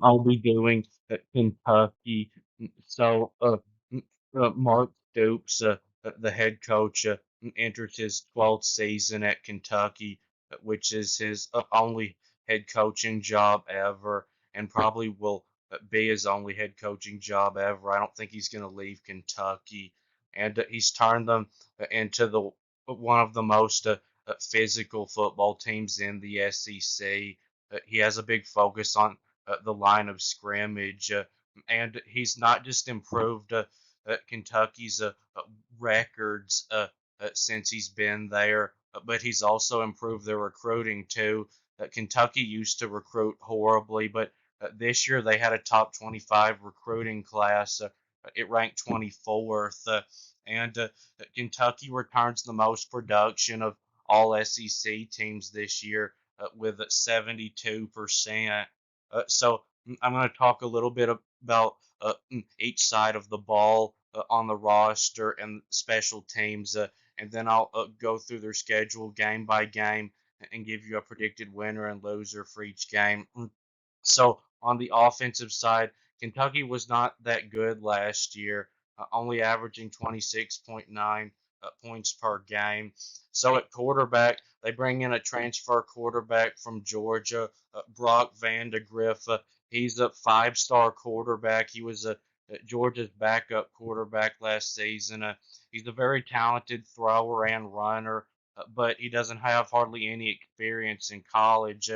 I'll be doing at Kentucky. So, Mark Stoops, the head coach, enters his 12th season at Kentucky, which is his only head coaching job ever, and probably will be his only head coaching job ever. I don't think he's going to leave Kentucky, and he's turned them into the one of the most physical football teams in the SEC. He has a big focus on the line of scrimmage, and he's not just improved Kentucky's records since he's been there, but he's also improved their recruiting too. Kentucky used to recruit horribly, but this year they had a top 25 recruiting class. It ranked 24th, and Kentucky returns the most production of all SEC teams this year with 72%. So I'm going to talk a little bit about each side of the ball on the roster and special teams, and then I'll go through their schedule game by game and give you a predicted winner and loser for each game. So on the offensive side, Kentucky was not that good last year, only averaging 26.9 points per game. So at quarterback, they bring in a transfer quarterback from Georgia, Brock Vandegrift. He's a five-star quarterback. He was Georgia's backup quarterback last season. He's a very talented thrower and runner, but he doesn't have hardly any experience in college.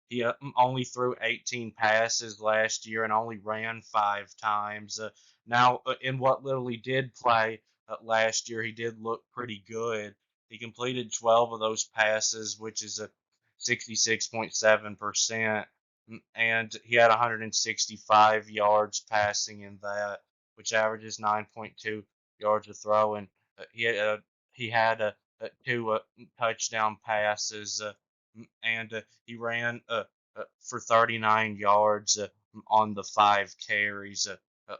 He only threw 18 passes last year and only ran five times. Now, in what little he did play last year, he did look pretty good. He completed 12 of those passes, which is a 66.7%, and he had 165 yards passing in that, which averages 9.2 yards a throw, and he had two touchdown passes, and he ran for 39 yards on the five carries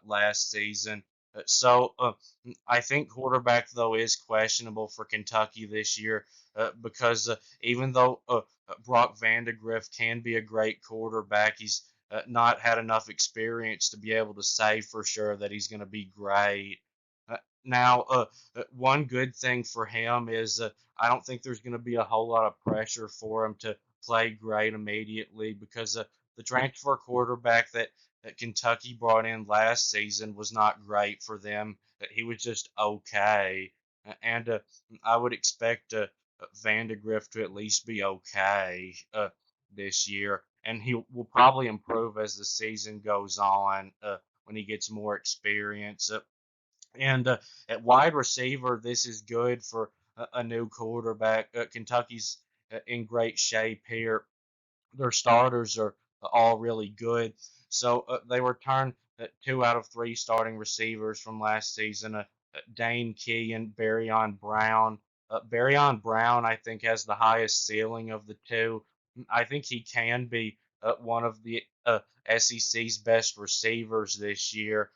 last season. So I think quarterback though is questionable for Kentucky this year because even though Brock Vandegrift can be a great quarterback, he's not had enough experience to be able to say for sure that he's going to be great. Now, one good thing for him is I don't think there's going to be a whole lot of pressure for him to play great immediately because the transfer quarterback that Kentucky brought in last season was not great for them. He was just okay. And I would expect Vandegrift to at least be okay this year. And he will probably improve as the season goes on when he gets more experience. And at wide receiver, this is good for a new quarterback. Kentucky's in great shape here. Their starters are all really good. So they returned two out of three starting receivers from last season. Dane Key and Barryon Brown. Barryon Brown, I think, has the highest ceiling of the two. I think he can be one of the SEC's best receivers this year.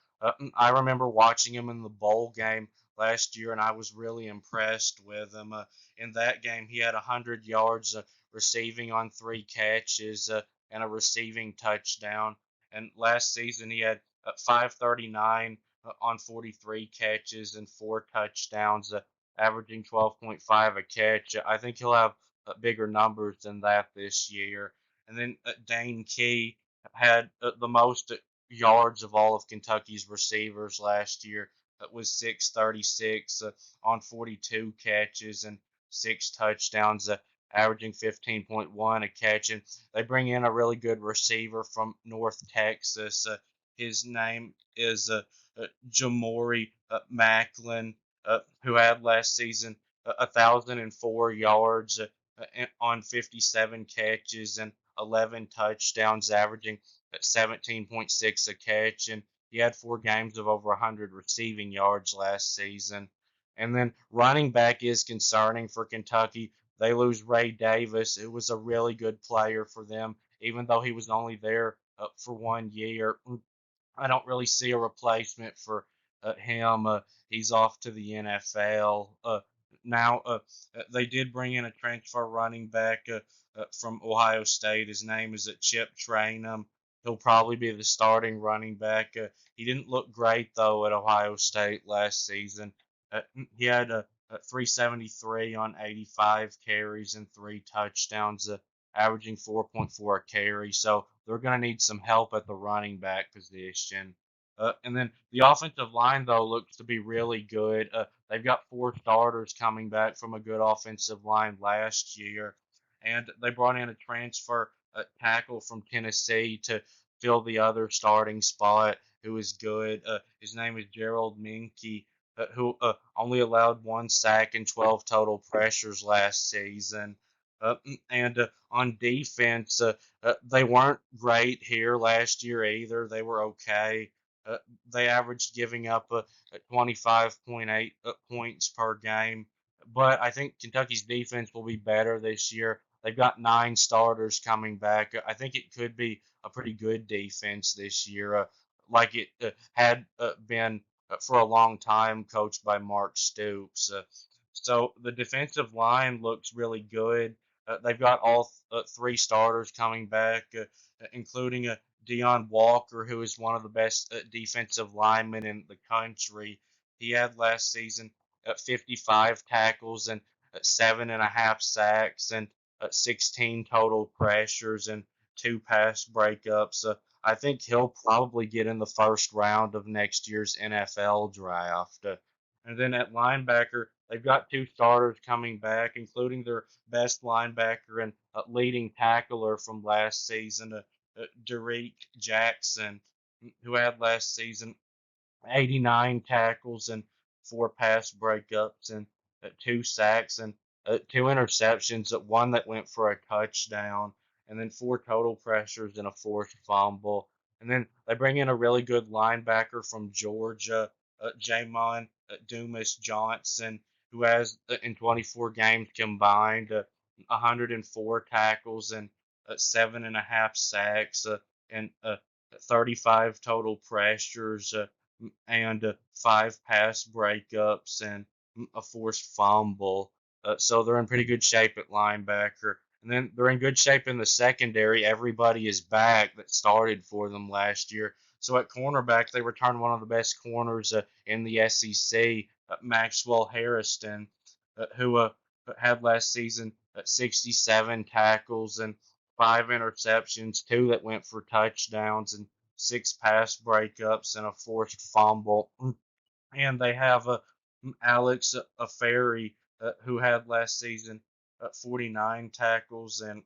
I remember watching him in the bowl game last year, and I was really impressed with him. In that game, he had 100 yards receiving on three catches and a receiving touchdown. And last season, he had 539 on 43 catches and four touchdowns, averaging 12.5 a catch. I think he'll have bigger numbers than that this year. And then Dane Key had the most yards of all of Kentucky's receivers last year. It was 636 on 42 catches and six touchdowns, averaging 15.1 a catch. And they bring in a really good receiver from North Texas. His name is Jamori Macklin, who had last season 1,004 yards on 57 catches and 11 touchdowns, averaging at 17.6 a catch, and he had four games of over 100 receiving yards last season. And then running back is concerning for Kentucky. They lose Ray Davis. It was a really good player for them, even though he was only there for 1 year. I don't really see a replacement for him. He's off to the NFL. Now, they did bring in a transfer running back from Ohio State. His name is Chip Trainum. He'll probably be the starting running back. He didn't look great though at Ohio State last season. He had a 373 on 85 carries and 3 touchdowns, averaging 4.4 a carry. So they're going to need some help at the running back position. And then the offensive line, though, looks to be really good. They've got 4 starters coming back from a good offensive line last year. And they brought in a transfer tackle from Tennessee to fill the other starting spot, who is good. His name is Gerald Minkey, who only allowed 1 sack and 12 total pressures last season. And on defense, they weren't great here last year either. They were okay. Uh, they averaged giving up 25.8 points per game. But I think Kentucky's defense will be better this year. They've got 9 starters coming back. I think it could be a pretty good defense this year, like it had been for a long time, coached by Mark Stoops. So the defensive line looks really good. They've got all 3 starters coming back, including Deion Walker, who is one of the best defensive linemen in the country. He had last season 55 tackles and 7.5 sacks and 16 total pressures and 2 pass breakups. I think he'll probably get in the first round of next year's NFL draft. And then at linebacker, they've got 2 starters coming back, including their best linebacker and leading tackler from last season, Derek Jackson, who had last season 89 tackles and 4 pass breakups and 2 sacks and 2 interceptions. One that went for a touchdown, and then 4 total pressures and a forced fumble. And then they bring in a really good linebacker from Georgia, Jamon Dumas Johnson, who has in 24 games combined 104 tackles and 7.5 sacks and 35 total pressures. And 5 pass breakups and a forced fumble. So they're in pretty good shape at linebacker. And then they're in good shape in the secondary. Everybody is back that started for them last year. So at cornerback, they returned one of the best corners in the SEC, Maxwell Harrison, who had last season 67 tackles and 5 interceptions, 2 that went for touchdowns, and 6 pass breakups and a forced fumble. And they have Alex Aferi, who had last season 49 tackles and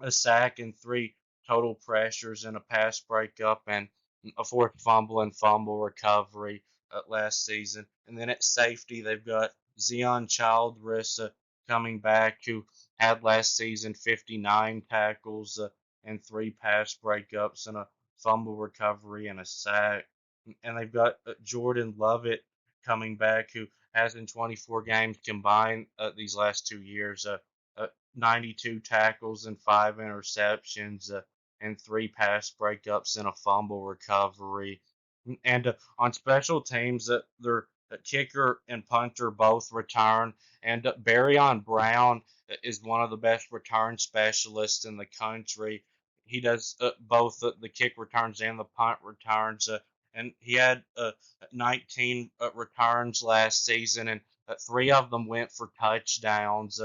a sack and 3 total pressures and a pass breakup and a forced fumble and fumble recovery last season. And then at safety, they've got Zion Childress coming back, who had last season 59 tackles and 3 pass breakups and a fumble recovery and a sack. And they've got Jordan Lovett coming back, who has in 24 games combined these last 2 years, 92 tackles and 5 interceptions and 3 pass breakups and a fumble recovery. And on special teams, their kicker and punter both return. And Barryon Brown is one of the best return specialists in the country. He does both the kick returns and the punt returns. And he had 19 returns last season, and 3 of them went for touchdowns.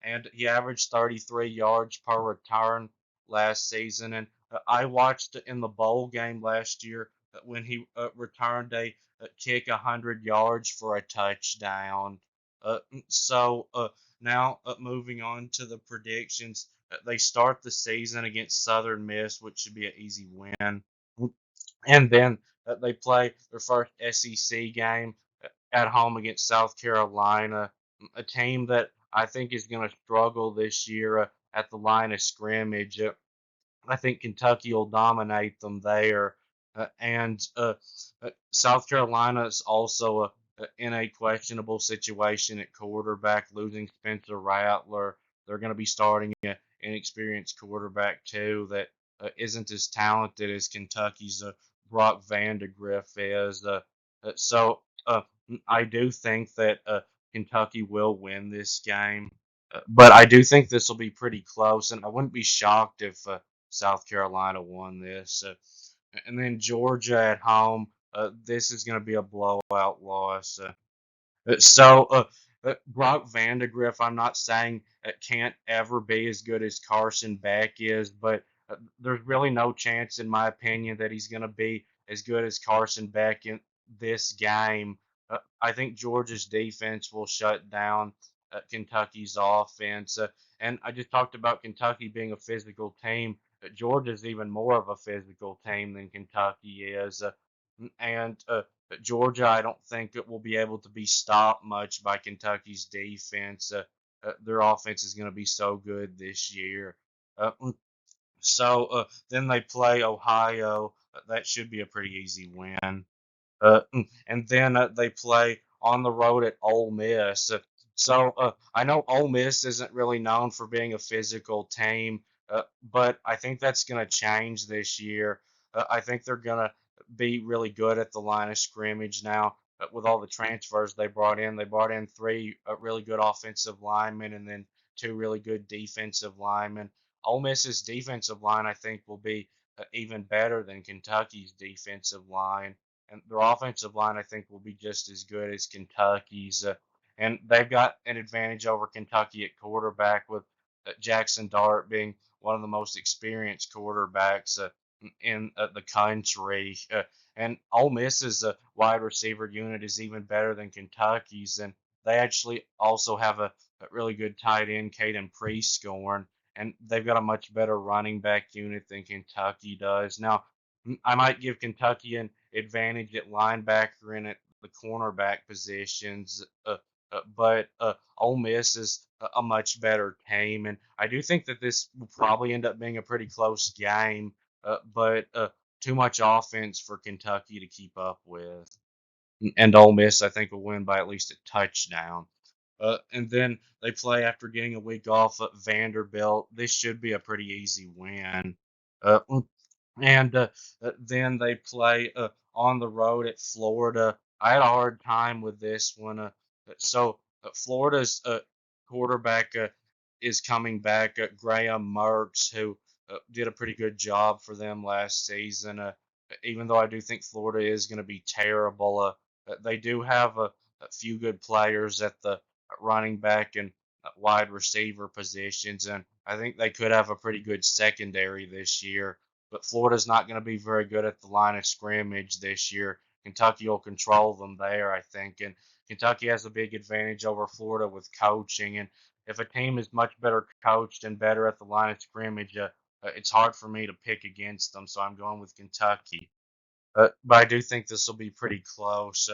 And he averaged 33 yards per return last season. And I watched in the bowl game last year when he returned a kick 100 yards for a touchdown. So now moving on to the predictions, they start the season against Southern Miss, which should be an easy win. And then they play their first SEC game at home against South Carolina, a team that I think is going to struggle this year at the line of scrimmage. I think Kentucky will dominate them there. And South Carolina is also in a questionable situation at quarterback, losing Spencer Rattler. They're going to be starting an inexperienced quarterback, too, that isn't as talented as Kentucky's Brock Vandegrift is. So I do think that Kentucky will win this game. But I do think this will be pretty close, and I wouldn't be shocked if South Carolina won this. And then Georgia at home. This is going to be a blowout loss. Brock Vandegrift, I'm not saying it can't ever be as good as Carson Beck is, but there's really no chance, in my opinion, that he's going to be as good as Carson Beck in this game. I think Georgia's defense will shut down Kentucky's offense. And I just talked about Kentucky being a physical team. Georgia's even more of a physical team than Kentucky is. And Georgia, I don't think it will be able to be stopped much by Kentucky's defense. Their offense is going to be so good this year. Then they play Ohio. That should be a pretty easy win. And then they play on the road at Ole Miss. I know Ole Miss isn't really known for being a physical team, but I think that's going to change this year. I think they're going to be really good at the line of scrimmage now with all the transfers they brought in. They brought in three really good offensive linemen and then two really good defensive linemen. Ole Miss's defensive line, I think, will be even better than Kentucky's defensive line, and their offensive line I think will be just as good as Kentucky's. And they've got an advantage over Kentucky at quarterback with Jackson Dart being one of the most experienced quarterbacks in the country. And Ole Miss's wide receiver unit is even better than Kentucky's, and they actually also have a really good tight end, Caden Prescorn, and they've got a much better running back unit than Kentucky does. Now, I might give Kentucky an advantage at linebacker and at the cornerback positions, but Ole Miss is a much better team, and I do think that this will probably end up being a pretty close game, but too much offense for Kentucky to keep up with, and Ole Miss I think will win by at least a touchdown. And then they play after getting a week off at Vanderbilt. This should be a pretty easy win. Uh, and then they play on the road at Florida. I had a hard time with this one. Florida's quarterback is coming back. Graham Mertz, who did a pretty good job for them last season. Even though I do think Florida is going to be terrible, they do have a few good players at the running back and wide receiver positions, and I think they could have a pretty good secondary this year. But Florida's not going to be very good at the line of scrimmage this year. Kentucky will control them there, I think, and Kentucky has a big advantage over Florida with coaching. And if a team is much better coached and better at the line of scrimmage, it's hard for me to pick against them. So I'm going with Kentucky. But I do think this will be pretty close.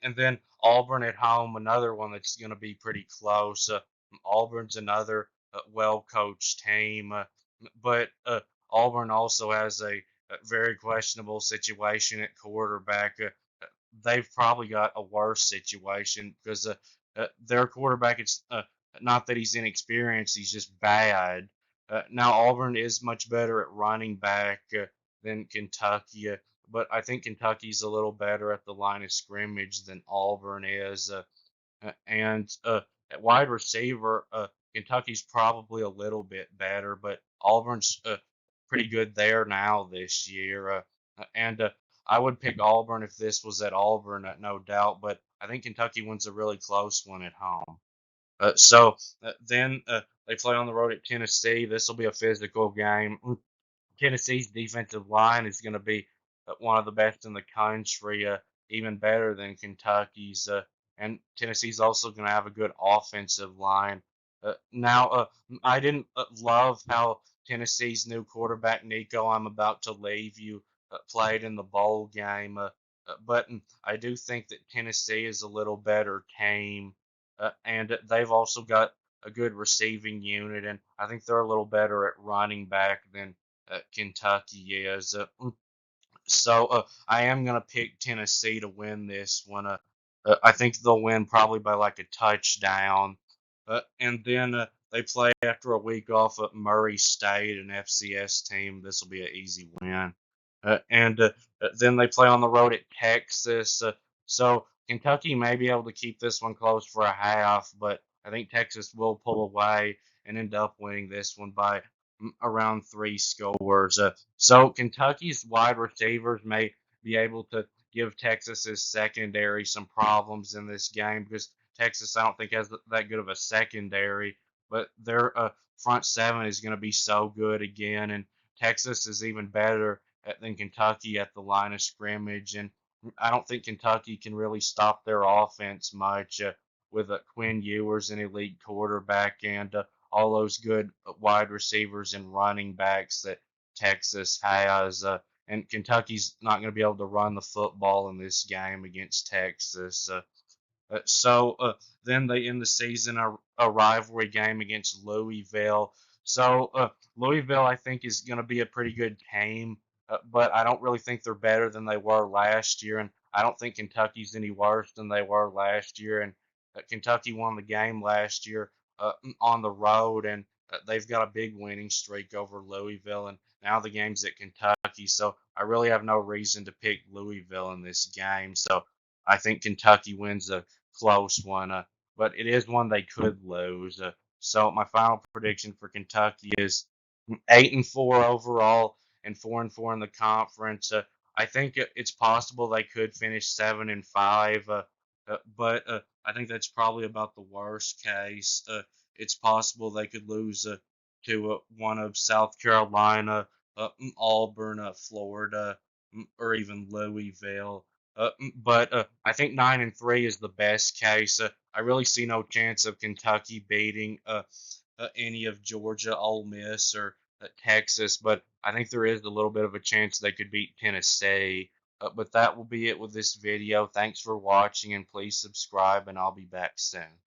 And then Auburn at home, another one that's going to be pretty close. Auburn's another well coached team, but Auburn also has a very questionable situation at quarterback. They've probably got a worse situation because their quarterback is not that he's inexperienced, he's just bad. Now, Auburn is much better at running back than Kentucky, but I think Kentucky's a little better at the line of scrimmage than Auburn is. And at wide receiver, Kentucky's probably a little bit better, but Auburn's pretty good there now this year. And I would pick Auburn if this was at Auburn, no doubt, but I think Kentucky wins a really close one at home. Then they play on the road at Tennessee. This will be a physical game. Tennessee's defensive line is going to be one of the best in the country, even better than Kentucky's. And Tennessee's also going to have a good offensive line. Now, I didn't love how Tennessee's new quarterback, Nico, I'm about to leave you, played in the bowl game. But I do think that Tennessee is a little better team. And they've also got a good receiving unit. And I think they're a little better at running back than Kentucky is. I am going to pick Tennessee to win this one. I think they'll win probably by like a touchdown. And then they play after a week off at Murray State, an FCS team. This will be an easy win. And then they play on the road at Texas. So Kentucky may be able to keep this one close for a half, but I think Texas will pull away and end up winning this one by around 3 scores. So Kentucky's wide receivers may be able to give Texas's secondary some problems in this game because Texas, I don't think, has that good of a secondary, but their front seven is going to be so good again, and Texas is even better than Kentucky at the line of scrimmage, and I don't think Kentucky can really stop their offense much with Quinn Ewers, an elite quarterback, and all those good wide receivers and running backs that Texas has. And Kentucky's not going to be able to run the football in this game against Texas. So then they end the season a rivalry game against Louisville. So Louisville, I think, is going to be a pretty good team, but I don't really think they're better than they were last year, and I don't think Kentucky's any worse than they were last year. And Kentucky won the game last year on the road, and they've got a big winning streak over Louisville, and now the game's at Kentucky. So I really have no reason to pick Louisville in this game. So I think Kentucky wins a close one, but it is one they could lose. So my final prediction for Kentucky is 8-4 overall and 4-4 in the conference. I think it's possible they could finish 7-5, but I think that's probably about the worst case. It's possible they could lose to one of South Carolina, Auburn, Florida, or even Louisville. But I think 9-3 is the best case. I really see no chance of Kentucky beating any of Georgia, Ole Miss, or Texas, but I think there is a little bit of a chance they could beat Tennessee. But that will be it with this video. Thanks for watching, and please subscribe, and I'll be back soon.